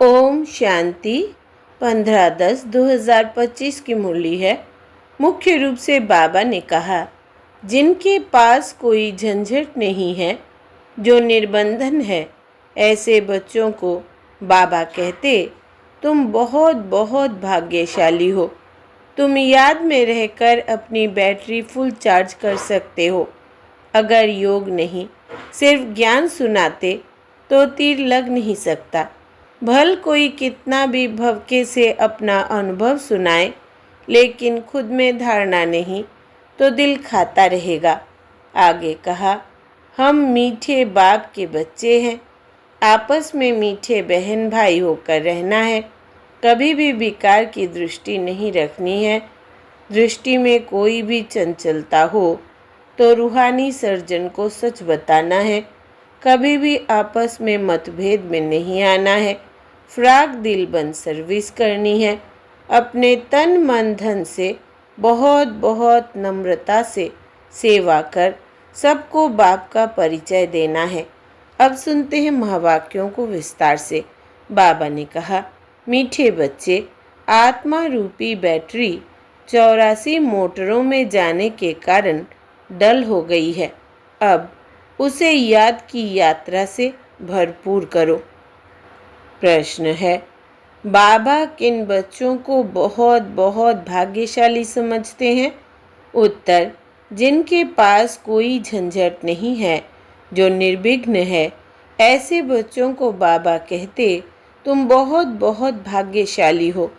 ओम शांति 15/10/2025 की मुरली है। मुख्य रूप से बाबा ने कहा, जिनके पास कोई झंझट नहीं है, जो निर्बंधन है, ऐसे बच्चों को बाबा कहते, तुम बहुत बहुत भाग्यशाली हो। तुम याद में रहकर अपनी बैटरी फुल चार्ज कर सकते हो। अगर योग नहीं, सिर्फ ज्ञान सुनाते तो तीर लग नहीं सकता। भल कोई कितना भी भवके से अपना अनुभव सुनाए, लेकिन खुद में धारणा नहीं तो दिल खाता रहेगा। आगे कहा, हम मीठे बाप के बच्चे हैं। आपस में मीठे बहन भाई होकर रहना है। कभी भी विकार की दृष्टि नहीं रखनी है। दृष्टि में कोई भी चंचलता हो तो रूहानी सर्जन को सच बताना है। कभी भी आपस में मतभेद में नहीं आना है। फ्राक दिल बन सर्विस करनी है। अपने तन मन धन से बहुत बहुत नम्रता से सेवा कर सबको बाप का परिचय देना है। अब सुनते हैं महावाक्यों को विस्तार से। बाबा ने कहा, मीठे बच्चे, आत्मा रूपी बैटरी 84 मोटरों में जाने के कारण डल हो गई है। अब उसे याद की यात्रा से भरपूर करो। प्रश्न है, बाबा किन बच्चों को बहुत बहुत भाग्यशाली समझते हैं? उत्तर, जिनके पास कोई झंझट नहीं है, जो निर्विघ्न है, ऐसे बच्चों को बाबा कहते, तुम बहुत बहुत भाग्यशाली हो।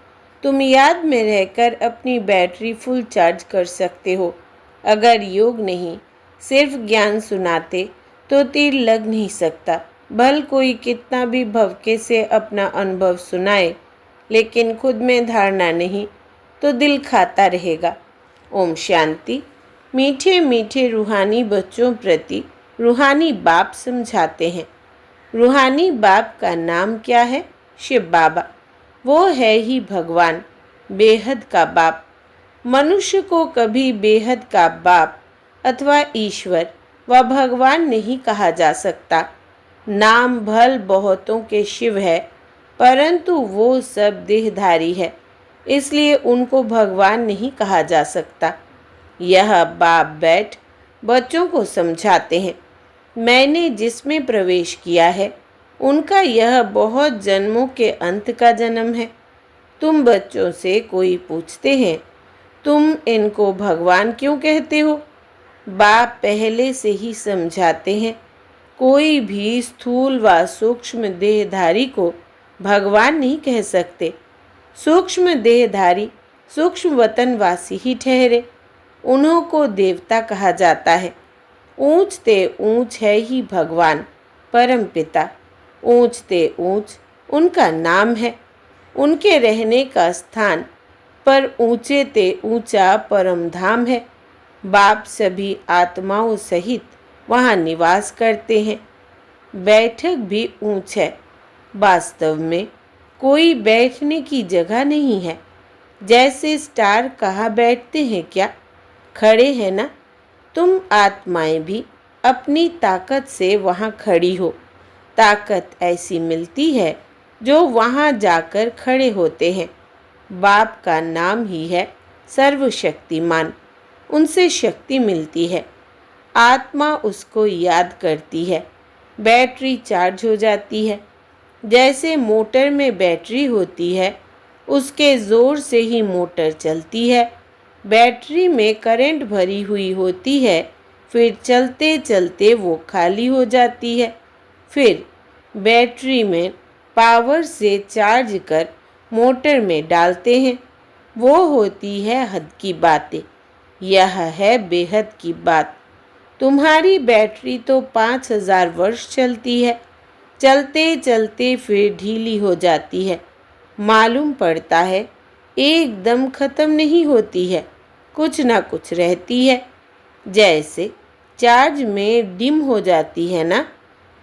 तुम याद में रहकर अपनी बैटरी फुल चार्ज कर सकते हो। अगर योग नहीं, सिर्फ ज्ञान सुनाते तो तीर लग नहीं सकता। भल कोई कितना भी भवके से अपना अनुभव सुनाए, लेकिन खुद में धारणा नहीं तो दिल खाता रहेगा। ओम शांति। मीठे मीठे रूहानी बच्चों प्रति रूहानी बाप समझाते हैं। रूहानी बाप का नाम क्या है? शिव बाबा। वो है ही भगवान, बेहद का बाप। मनुष्य को कभी बेहद का बाप अथवा ईश्वर व भगवान नहीं कहा जा सकता। नाम भल बहुतों के शिव है, परंतु वो सब देहधारी है, इसलिए उनको भगवान नहीं कहा जा सकता। यह बाप बैठ बच्चों को समझाते हैं, मैंने जिसमें प्रवेश किया है उनका यह बहुत जन्मों के अंत का जन्म है। तुम बच्चों से कोई पूछते हैं, तुम इनको भगवान क्यों कहते हो? बाप पहले से ही समझाते हैं, कोई भी स्थूल व सूक्ष्म देहधारी को भगवान नहीं कह सकते। सूक्ष्म देहधारी सूक्ष्म वतनवासी ही ठहरे, उन्हों को देवता कहा जाता है। ऊंच ते ऊंच है ही भगवान परम पिता। ऊंच ते ऊंच उनका नाम है। उनके रहने का स्थान पर ऊंचे ते ऊंचा परम धाम है। बाप सभी आत्माओं सहित वहाँ निवास करते हैं। बैठक भी ऊंच है। वास्तव में कोई बैठने की जगह नहीं है। जैसे स्टार कहाँ बैठते हैं क्या? खड़े हैं ना। तुम आत्माएं भी अपनी ताकत से वहाँ खड़ी हो। ताकत ऐसी मिलती है जो वहाँ जाकर खड़े होते हैं। बाप का नाम ही है सर्वशक्तिमान। उनसे शक्ति मिलती है। आत्मा उसको याद करती है। बैटरी चार्ज हो जाती है। जैसे मोटर में बैटरी होती है, उसके ज़ोर से ही मोटर चलती है। बैटरी में करंट भरी हुई होती है, फिर चलते चलते वो खाली हो जाती है। फिर बैटरी में पावर से चार्ज कर मोटर में डालते हैं। वो होती है हद की बातें। यह है बेहद की बात। तुम्हारी बैटरी तो 5000 वर्ष चलती है। चलते चलते फिर ढीली हो जाती है। मालूम पड़ता है एकदम ख़त्म नहीं होती है, कुछ ना कुछ रहती है। जैसे चार्ज में डिम हो जाती है ना।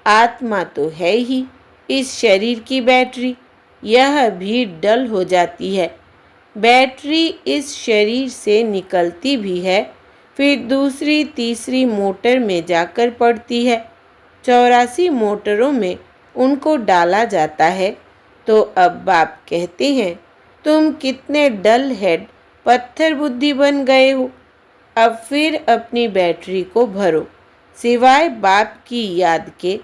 आत्मा तो है ही इस शरीर की बैटरी, यह भी डल हो जाती है। बैटरी इस शरीर से निकलती भी है, फिर दूसरी तीसरी मोटर में जाकर पड़ती है। 84 मोटरों में उनको डाला जाता है। तो अब बाप कहते हैं, तुम कितने डल हेड पत्थर बुद्धि बन गए हो। अब फिर अपनी बैटरी को भरो। सिवाय बाप की याद के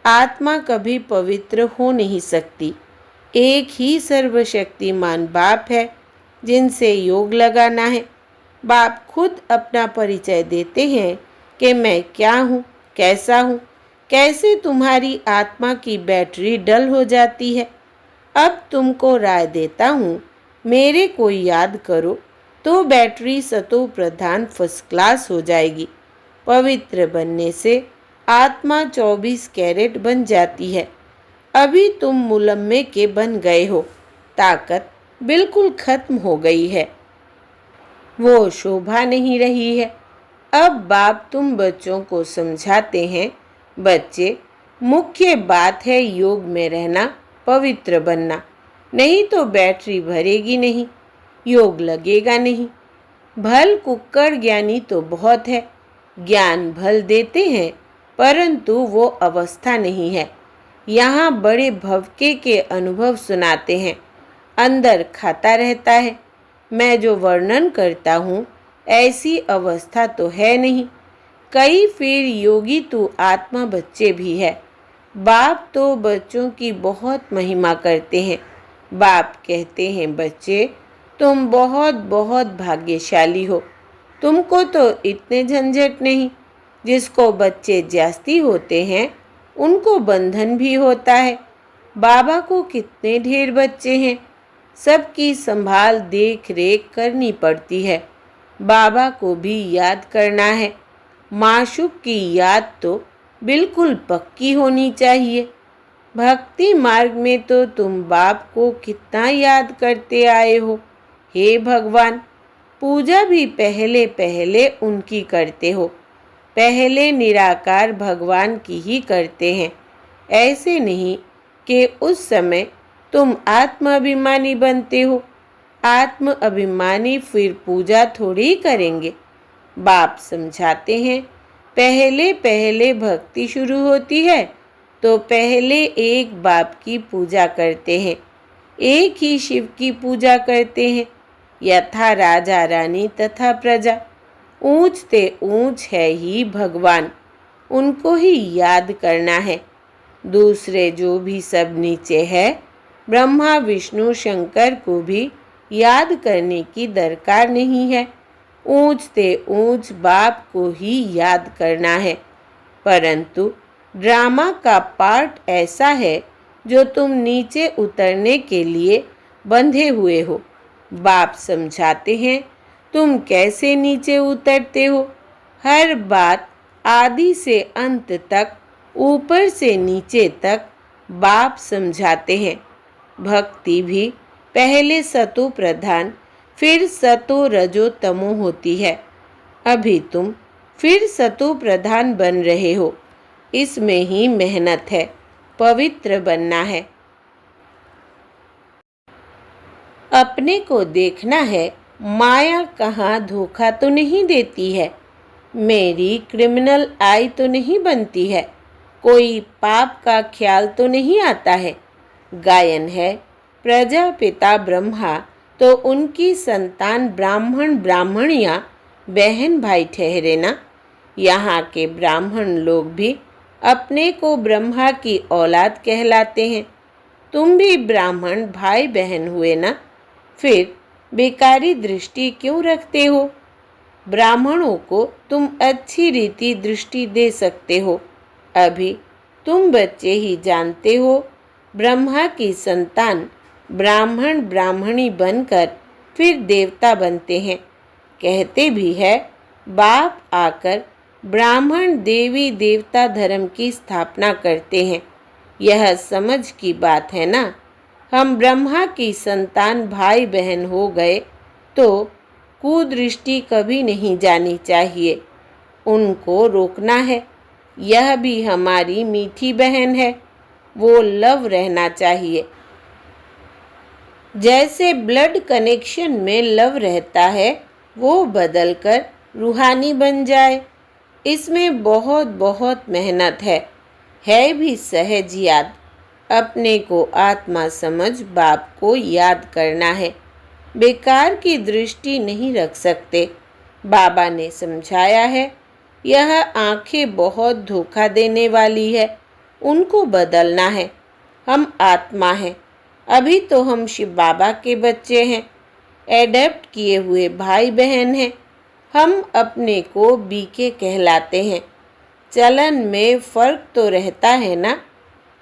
आत्मा कभी पवित्र हो नहीं सकती। एक ही सर्वशक्तिमान बाप है जिनसे योग लगाना है। बाप खुद अपना परिचय देते हैं कि मैं क्या हूँ, कैसा हूँ, कैसे तुम्हारी आत्मा की बैटरी डल हो जाती है। अब तुमको राय देता हूँ, मेरे को याद करो तो बैटरी सतो प्रधान फर्स्ट क्लास हो जाएगी। पवित्र बनने से आत्मा 24 कैरेट बन जाती है। अभी तुम मुलम्मे के बन गए हो। ताकत बिल्कुल खत्म हो गई है, वो शोभा नहीं रही है। अब बाप तुम बच्चों को समझाते हैं, बच्चे, मुख्य बात है योग में रहना, पवित्र बनना। नहीं तो बैटरी भरेगी नहीं, योग लगेगा नहीं। भल कुक्कड़ ज्ञानी तो बहुत है, ज्ञान भल देते हैं, परंतु वो अवस्था नहीं है। यहाँ बड़े भवके के अनुभव सुनाते हैं, अंदर खाता रहता है। मैं जो वर्णन करता हूँ ऐसी अवस्था तो है नहीं। कई फिर योगी तू आत्मा बच्चे भी है। बाप तो बच्चों की बहुत महिमा करते हैं। बाप कहते हैं, बच्चे तुम बहुत बहुत भाग्यशाली हो। तुमको तो इतने झंझट नहीं। जिसको बच्चे जास्ती होते हैं उनको बंधन भी होता है। बाबा को कितने ढेर बच्चे हैं, सबकी संभाल देख रेख करनी पड़ती है। बाबा को भी याद करना है। माशूक की याद तो बिल्कुल पक्की होनी चाहिए। भक्ति मार्ग में तो तुम बाप को कितना याद करते आए हो। हे भगवान, पूजा भी पहले पहले उनकी करते हो। पहले निराकार भगवान की ही करते हैं। ऐसे नहीं कि उस समय तुम आत्माभिमानी बनते हो। आत्म अभिमानी फिर पूजा थोड़ी करेंगे। बाप समझाते हैं, पहले पहले भक्ति शुरू होती है तो पहले एक बाप की पूजा करते हैं, एक ही शिव की पूजा करते हैं। यथा राजा रानी तथा प्रजा, ऊंचते ऊंच है ही भगवान, उनको ही याद करना है। दूसरे जो भी सब नीचे है, ब्रह्मा विष्णु शंकर को भी याद करने की दरकार नहीं है। ऊंचते ऊंच बाप को ही याद करना है। परंतु ड्रामा का पार्ट ऐसा है जो तुम नीचे उतरने के लिए बंधे हुए हो। बाप समझाते हैं, तुम कैसे नीचे उतरते हो। हर बात आदि से अंत तक, ऊपर से नीचे तक बाप समझाते हैं। भक्ति भी पहले सतो प्रधान फिर सतो रजो तमो होती है। अभी तुम फिर सतो प्रधान बन रहे हो। इसमें ही मेहनत है, पवित्र बनना है। अपने को देखना है, माया कहाँ धोखा तो नहीं देती है। मेरी क्रिमिनल आई तो नहीं बनती है। कोई पाप का ख्याल तो नहीं आता है। गायन है, प्रजापिता ब्रह्मा तो उनकी संतान ब्राह्मण ब्राह्मणियाँ बहन भाई ठहरे ना। यहाँ के ब्राह्मण लोग भी अपने को ब्रह्मा की औलाद कहलाते हैं। तुम भी ब्राह्मण भाई बहन हुए ना। फिर बेकारी दृष्टि क्यों रखते हो। ब्राह्मणों को तुम अच्छी रीति दृष्टि दे सकते हो। अभी तुम बच्चे ही जानते हो, ब्रह्मा की संतान ब्राह्मण ब्राह्मणी बनकर फिर देवता बनते हैं। कहते भी है, बाप आकर ब्राह्मण देवी देवता धर्म की स्थापना करते हैं। यह समझ की बात है ना। हम ब्रह्मा की संतान भाई बहन हो गए तो कुदृष्टि कभी नहीं जानी चाहिए, उनको रोकना है। यह भी हमारी मीठी बहन है, वो लव रहना चाहिए। जैसे ब्लड कनेक्शन में लव रहता है, वो बदलकर रूहानी बन जाए। इसमें बहुत बहुत मेहनत है भी सहज याद। अपने को आत्मा समझ बाप को याद करना है। बेकार की दृष्टि नहीं रख सकते। बाबा ने समझाया है, यह आंखें बहुत धोखा देने वाली है, उनको बदलना है। हम आत्मा हैं, अभी तो हम शिव बाबा के बच्चे हैं, एडेप्ट किए हुए भाई बहन हैं। हम अपने को बीके कहलाते हैं। चलन में फ़र्क तो रहता है ना।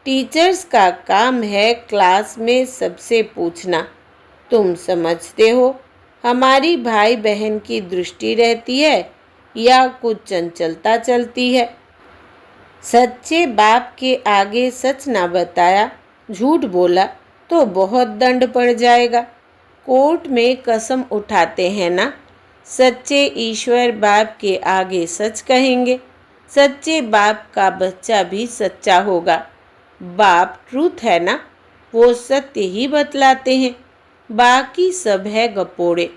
टीचर्स का काम है क्लास में सबसे पूछना, तुम समझते हो? हमारी भाई बहन की दृष्टि रहती है या कुछ चंचलता चलती है? सच्चे बाप के आगे सच ना बताया, झूठ बोला तो बहुत दंड पड़ जाएगा। कोर्ट में कसम उठाते हैं ना, सच्चे ईश्वर बाप के आगे सच कहेंगे। सच्चे बाप का बच्चा भी सच्चा होगा। बाप ट्रूथ है ना, वो सत्य ही बतलाते हैं, बाकी सब है गपोड़े।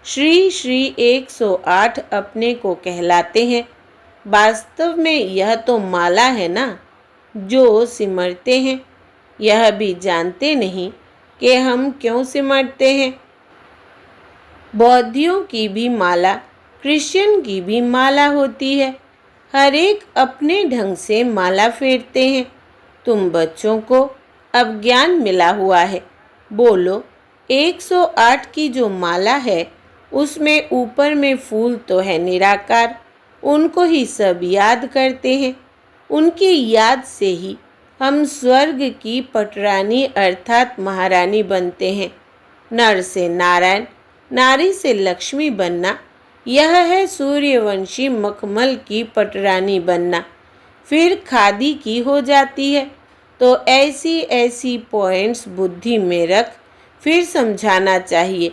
श्री श्री 108 अपने को कहलाते हैं। वास्तव में यह तो माला है ना जो सिमरते हैं। यह भी जानते नहीं कि हम क्यों सिमरते हैं। बौद्धियों की भी माला, क्रिश्चियन की भी माला होती है। हर एक अपने ढंग से माला फेरते हैं। तुम बच्चों को अब ज्ञान मिला हुआ है। बोलो, 108 की जो माला है उसमें ऊपर में फूल तो है निराकार, उनको ही सब याद करते हैं। उनकी याद से ही हम स्वर्ग की पटरानी अर्थात महारानी बनते हैं। नर से नारायण, नारी से लक्ष्मी बनना, यह है सूर्यवंशी मखमल की पटरानी बनना। फिर खादी की हो जाती है। तो ऐसी ऐसी पॉइंट्स बुद्धि में रख, फिर समझाना चाहिए।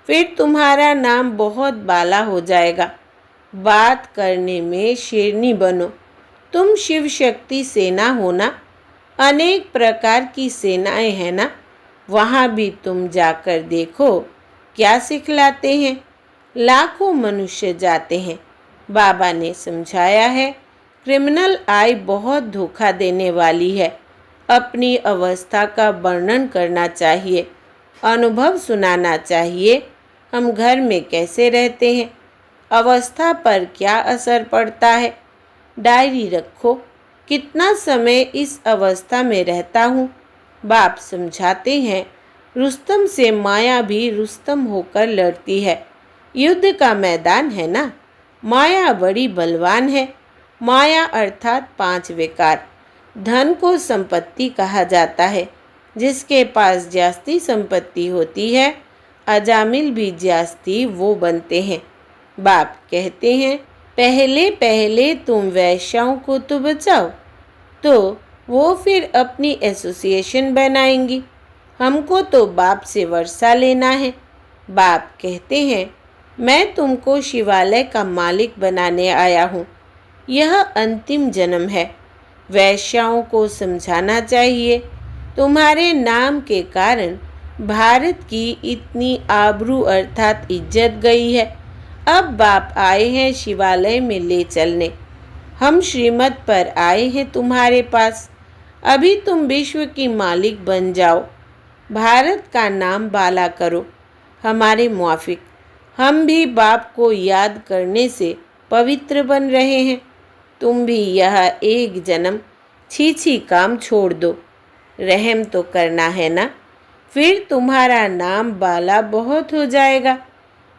फिर तुम्हारा नाम बहुत बाला हो जाएगा। बात करने में शेरनी बनो। तुम शिव शक्ति सेना हो ना, अनेक प्रकार की सेनाएं हैं ना, वहाँ भी तुम जाकर देखो क्या सिखलाते हैं। लाखों मनुष्य जाते हैं। बाबा ने समझाया है, क्रिमिनल आई बहुत धोखा देने वाली है। अपनी अवस्था का वर्णन करना चाहिए, अनुभव सुनाना चाहिए। हम घर में कैसे रहते हैं, अवस्था पर क्या असर पड़ता है। डायरी रखो, कितना समय इस अवस्था में रहता हूँ। बाप समझाते हैं, रुस्तम से माया भी रुस्तम होकर लड़ती है। युद्ध का मैदान है ना, माया बड़ी बलवान है। माया अर्थात 5 विकार। धन को संपत्ति कहा जाता है। जिसके पास जास्ती संपत्ति होती है, अजामिल भी जास्ती वो बनते हैं। बाप कहते हैं, पहले पहले तुम वैश्याओं को तो बचाओ, तो वो फिर अपनी एसोसिएशन बनाएंगी। हमको तो बाप से वर्षा लेना है। बाप कहते हैं, मैं तुमको शिवालय का मालिक बनाने आया हूँ। यह अंतिम जन्म है। वैश्याओं को समझाना चाहिए, तुम्हारे नाम के कारण भारत की इतनी आबरू अर्थात इज्जत गई है। अब बाप आए हैं शिवालय में ले चलने। हम श्रीमत पर आए हैं तुम्हारे पास। अभी तुम विश्व की मालिक बन जाओ, भारत का नाम बाला करो। हमारे मुआफिक हम भी बाप को याद करने से पवित्र बन रहे हैं। तुम भी यह एक जन्म छी काम छोड़ दो। रहम तो करना है ना, फिर तुम्हारा नाम बाला बहुत हो जाएगा।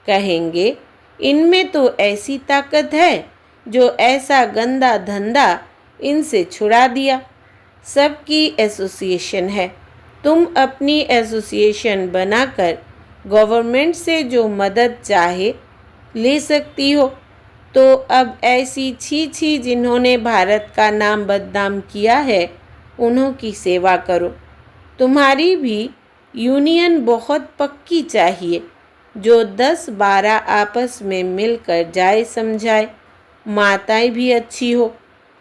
कहेंगे, इनमें तो ऐसी ताकत है जो ऐसा गंदा धंधा इनसे छुड़ा दिया। सबकी एसोसिएशन है। तुम अपनी एसोसिएशन बनाकर गवर्नमेंट से जो मदद चाहे ले सकती हो। तो अब ऐसी छी जिन्होंने भारत का नाम बदनाम किया है, उन्हों की सेवा करो। तुम्हारी भी यूनियन बहुत पक्की चाहिए, जो 10-12 आपस में मिलकर जाए समझाए। माताएं भी अच्छी हो,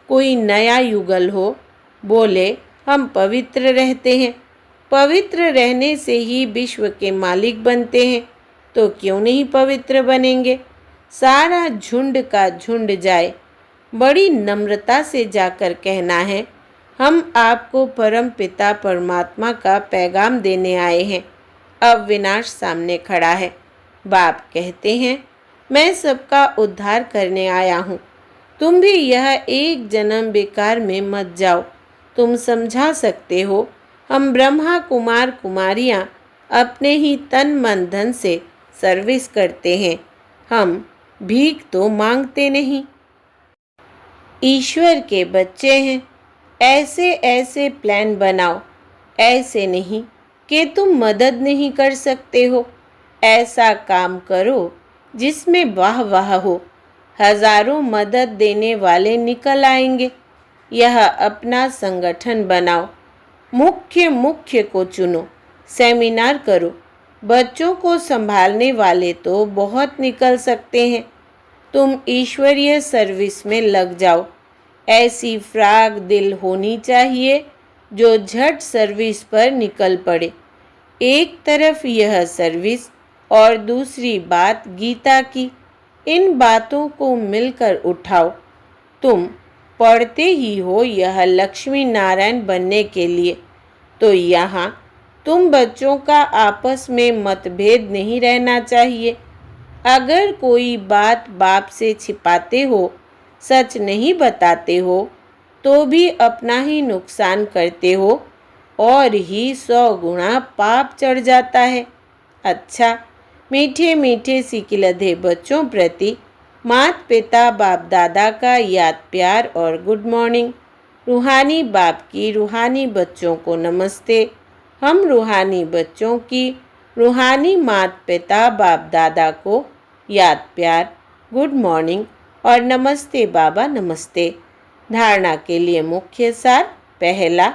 कोई नया युगल हो, बोले हम पवित्र रहते हैं। पवित्र रहने से ही विश्व के मालिक बनते हैं, तो क्यों नहीं पवित्र बनेंगे। सारा झुंड का झुंड जाए। बड़ी नम्रता से जाकर कहना है, हम आपको परम पिता परमात्मा का पैगाम देने आए हैं। अब विनाश सामने खड़ा है। बाप कहते हैं, मैं सबका उद्धार करने आया हूँ। तुम भी यह एक जन्म बेकार में मत जाओ। तुम समझा सकते हो, हम ब्रह्मा कुमार कुमारियाँ अपने ही तन मन धन से सर्विस करते हैं। हम भीख तो मांगते नहीं। ईश्वर के बच्चे हैं। ऐसे ऐसे प्लान बनाओ, ऐसे नहीं कि तुम मदद नहीं कर सकते हो। ऐसा काम करो जिसमें वाह वाह हो। हजारों मदद देने वाले निकल आएंगे। यह अपना संगठन बनाओ। मुख्य को चुनो। सेमिनार करो। बच्चों को संभालने वाले तो बहुत निकल सकते हैं। तुम ईश्वरीय सर्विस में लग जाओ। ऐसी फ्राग दिल होनी चाहिए जो झट सर्विस पर निकल पड़े। एक तरफ यह सर्विस और दूसरी बात गीता की। इन बातों को मिलकर उठाओ। तुम पढ़ते ही हो यह लक्ष्मी नारायण बनने के लिए, तो यहाँ तुम बच्चों का आपस में मतभेद नहीं रहना चाहिए। अगर कोई बात बाप से छिपाते हो, सच नहीं बताते हो, तो भी अपना ही नुकसान करते हो और ही 100 गुना पाप चढ़ जाता है। अच्छा, मीठे मीठे सिकिलधे बच्चों प्रति माता पिता बाप दादा का याद प्यार और गुड मॉर्निंग। रूहानी बाप की रूहानी बच्चों को नमस्ते। हम रूहानी बच्चों की रूहानी माता पिता बाप दादा को याद प्यार, गुड मॉर्निंग और नमस्ते बाबा नमस्ते। धारणा के लिए मुख्य सार। पहला,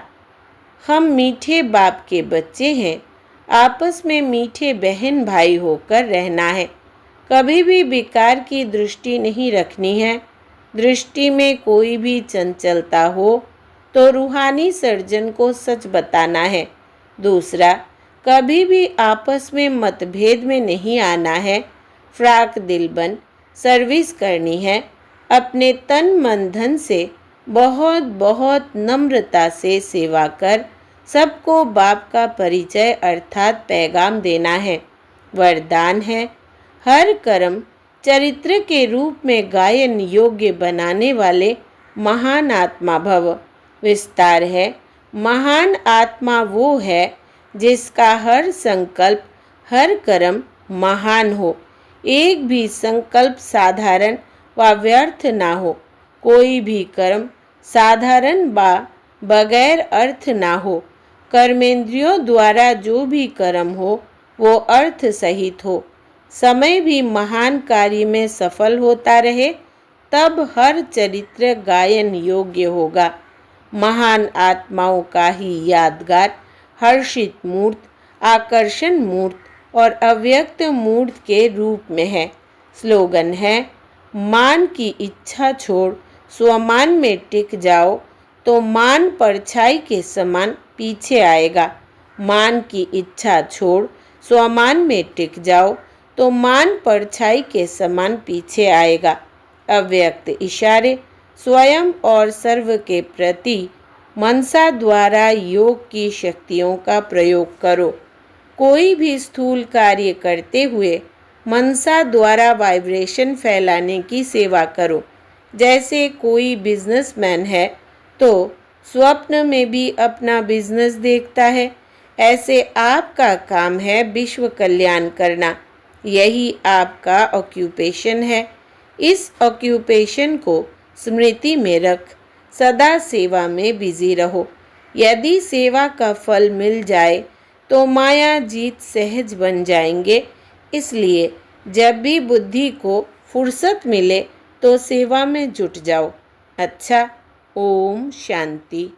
हम मीठे बाप के बच्चे हैं। आपस में मीठे बहन भाई होकर रहना है। कभी भी विकार की दृष्टि नहीं रखनी है। दृष्टि में कोई भी चंचलता हो तो रूहानी सर्जन को सच बताना है। दूसरा, कभी भी आपस में मतभेद में नहीं आना है। फ्राक दिल बन सर्विस करनी है। अपने तन मन धन से बहुत बहुत नम्रता से सेवा कर सबको बाप का परिचय अर्थात पैगाम देना है। वरदान है, हर कर्म चरित्र के रूप में गायन योग्य बनाने वाले महान आत्मा भव। विस्तार है, महान आत्मा वो है जिसका हर संकल्प हर कर्म महान हो। एक भी संकल्प साधारण व व्यर्थ ना हो। कोई भी कर्म साधारण बगैर अर्थ ना हो। कर्मेंद्रियों द्वारा जो भी कर्म हो वो अर्थ सहित हो। समय भी महान कार्य में सफल होता रहे, तब हर चरित्र गायन योग्य होगा। महान आत्माओं का ही यादगार हर्षित मूर्त, आकर्षण मूर्त और अव्यक्त मूर्त के रूप में है। स्लोगन है, मान की इच्छा छोड़ स्वमान में टिक जाओ तो मान परछाई के समान पीछे आएगा। मान की इच्छा छोड़ स्वमान में टिक जाओ तो मान परछाई के समान पीछे आएगा। अव्यक्त इशारे स्वयं और सर्व के प्रति मनसा द्वारा योग की शक्तियों का प्रयोग करो। कोई भी स्थूल कार्य करते हुए मनसा द्वारा वाइब्रेशन फैलाने की सेवा करो। जैसे कोई बिजनेसमैन है तो स्वप्न में भी अपना बिजनेस देखता है, ऐसे आपका काम है विश्व कल्याण करना। यही आपका ऑक्यूपेशन है। इस ऑक्यूपेशन को स्मृति में रख सदा सेवा में बिजी रहो। यदि सेवा का फल मिल जाए तो माया जीत सहज बन जाएंगे। इसलिए जब भी बुद्धि को फुर्सत मिले तो सेवा में जुट जाओ। अच्छा, ओम शांति।